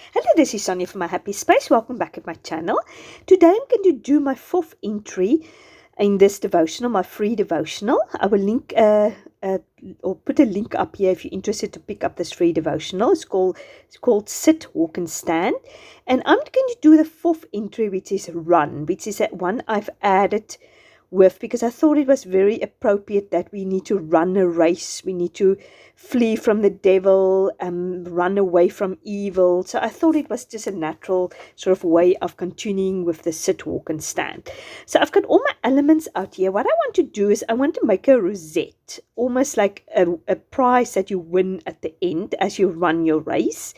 Hello, this is Sonja from my Happy Space. Welcome back at my channel. Today I'm going to do my fourth entry in this devotional, my free devotional. I will link or put a link up here if you're interested to pick up this free devotional. It's called Sit, Walk and Stand. And I'm going to do the fourth entry, which is Run, which is that one I've added with because I thought it was very appropriate that we need to run a race. We need to flee from the devil, run away from evil. So I thought it was just a natural sort of way of continuing with the sit, walk and stand. So I've got all my elements out here. What I want to do is I want to make a rosette, almost like a prize that you win at the end as you run your race.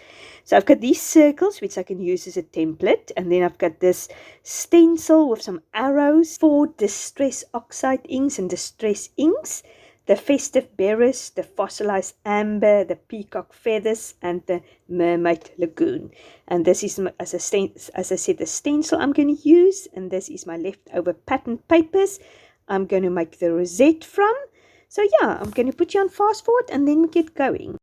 So I've got these circles, which I can use as a template. And then I've got this stencil with some arrows for distress oxide inks and distress inks, the festive berries, the fossilized amber, the peacock feathers, and the mermaid lagoon. And this is, as I said, the stencil I'm going to use. And this is my leftover pattern papers I'm going to make the rosette from. So yeah, I'm going to put you on fast forward and then we get going.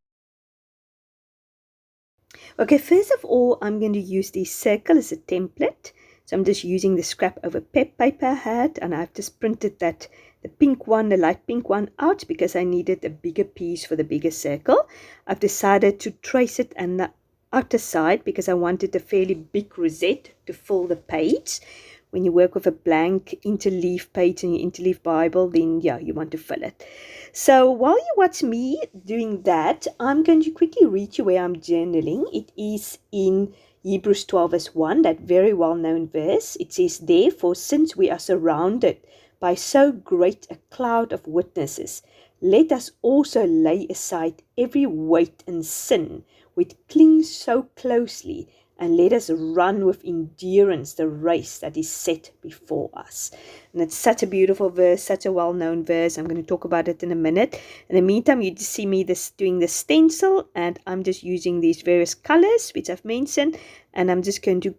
Okay, first of all, I'm going to use the circle as a template. So I'm just using the scrap over paper I had, and I've just printed that, the pink one, the light pink one out because I needed a bigger piece for the bigger circle. I've decided to trace it on the outer side because I wanted a fairly big rosette to fill the page. When you work with a blank interleaf page in your interleaf Bible, then yeah, you want to fill it. So while you watch me doing that, I'm going to quickly read you where I'm journaling. It is in Hebrews 12 verse 1, that very well-known verse. It says, "Therefore, since we are surrounded by so great a cloud of witnesses, let us also lay aside every weight and sin which clings so closely, and let us run with endurance the race that is set before us." And it's such a beautiful verse, such a well-known verse. I'm going to talk about it in a minute. In the meantime, you just see me doing the stencil, and I'm just using these various colors, which I've mentioned, and I'm just going to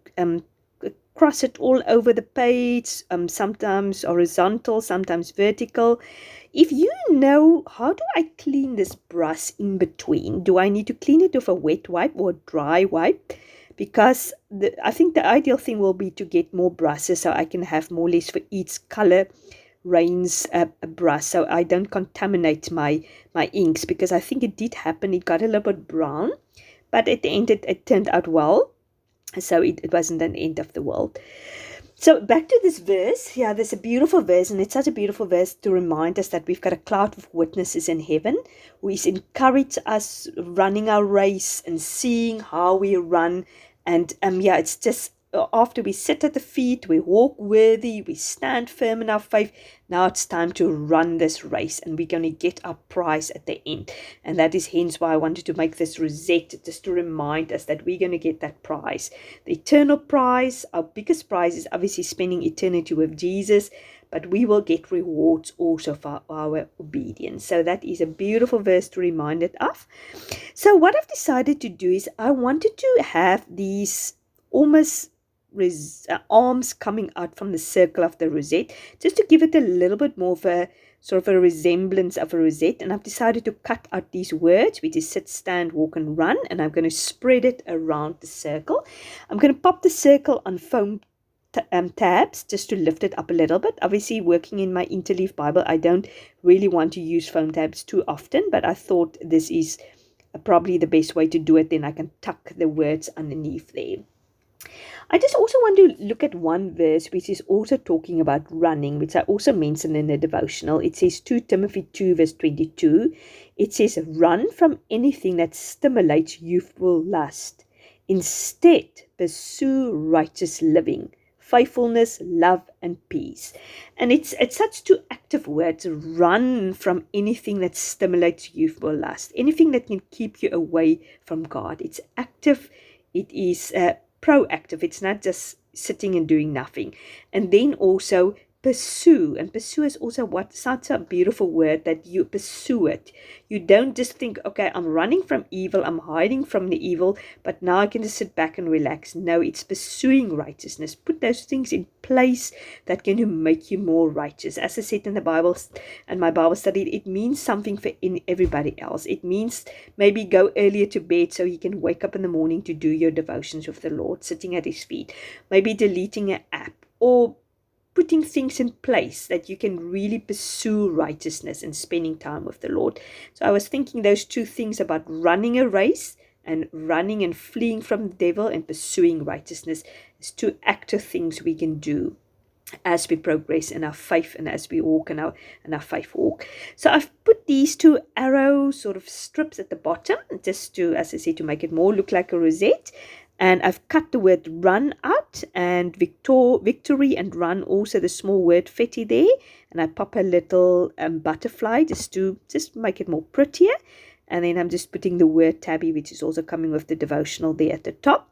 cross it all over the page, sometimes horizontal, sometimes vertical. If you know, how do I clean this brush in between? Do I need to clean it with a wet wipe or a dry wipe? Because I think the ideal thing will be to get more brushes so I can have more or less for each color range a brush, so I don't contaminate my inks, because I think it did happen. It got a little bit brown, but at the end it turned out well, so it wasn't an end of the world. So back to this verse. Yeah, there's a beautiful verse, and it's such a beautiful verse to remind us that we've got a cloud of witnesses in heaven who is encourage us running our race and seeing how we run. And yeah, it's just after we sit at the feet, we walk worthy, we stand firm in our faith. Now it's time to run this race, and we're going to get our prize at the end. And that is hence why I wanted to make this rosette, just to remind us that we're going to get that prize, the eternal prize. Our biggest prize is obviously spending eternity with Jesus, but we will get rewards also for our obedience. So that is a beautiful verse to remind it of. So what I've decided to do is I wanted to have these almost arms coming out from the circle of the rosette, just to give it a little bit more of a sort of a resemblance of a rosette. And I've decided to cut out these words, which is sit, stand, walk and run, and I'm going to spread it around the circle. I'm going to pop the circle on foam tabs just to lift it up a little bit. Obviously, working in my interleaf Bible, I don't really want to use foam tabs too often, but I thought this is probably the best way to do it. Then I can tuck the words underneath there. I just also want to look at one verse which is also talking about running, which I also mentioned in the devotional. It says 2 Timothy 2 verse 22. It says, "Run from anything that stimulates youthful lust. Instead, pursue righteous living, faithfulness, love, and peace." And it's such two active words. Run from anything that stimulates youthful lust, anything that can keep you away from God. It's active. It is proactive. It's not just sitting and doing nothing. And then also pursue. And pursue is also such a beautiful word, that you pursue it. You don't just think, okay, I'm running from evil, I'm hiding from the evil, but now I can just sit back and relax. No, it's pursuing righteousness. Put those things in place that can make you more righteous. As I said in the Bible and my Bible study, it means something for everybody else. It means maybe go earlier to bed so you can wake up in the morning to do your devotions with the Lord, sitting at his feet. Maybe deleting an app, or putting things in place that you can really pursue righteousness and spending time with the Lord. So I was thinking those two things about running a race and running and fleeing from the devil and pursuing righteousness is two active things we can do as we progress in our faith and as we walk in our faith walk. So I've put these two arrow sort of strips at the bottom, just to, as I said, to make it more look like a rosette. And I've cut the word run out, and victory and run, also the small word fetty there. And I pop a little butterfly just to make it more prettier. And then I'm just putting the word tabby, which is also coming with the devotional, there at the top.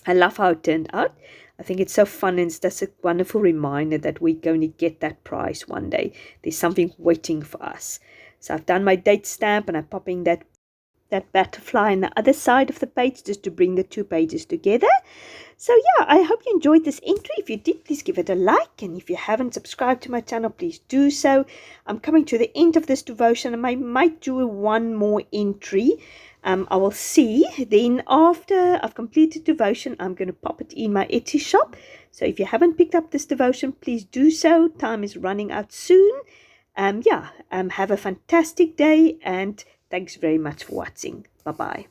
I love how it turned out. I think it's so fun, and it's just a wonderful reminder that we're going to get that prize one day. There's something waiting for us. So I've done my date stamp, and I'm popping that butterfly on the other side of the page just to bring the two pages together. So yeah, I hope you enjoyed this entry. If you did, please give it a like, and if you haven't subscribed to my channel, please do so. I'm coming to the end of this devotion, and I might do one more entry. I will see. Then after I've completed devotion, I'm going to pop it in my Etsy shop. So if you haven't picked up this devotion, please do so. Time is running out soon. Have a fantastic day, and thanks very much for watching. Bye-bye.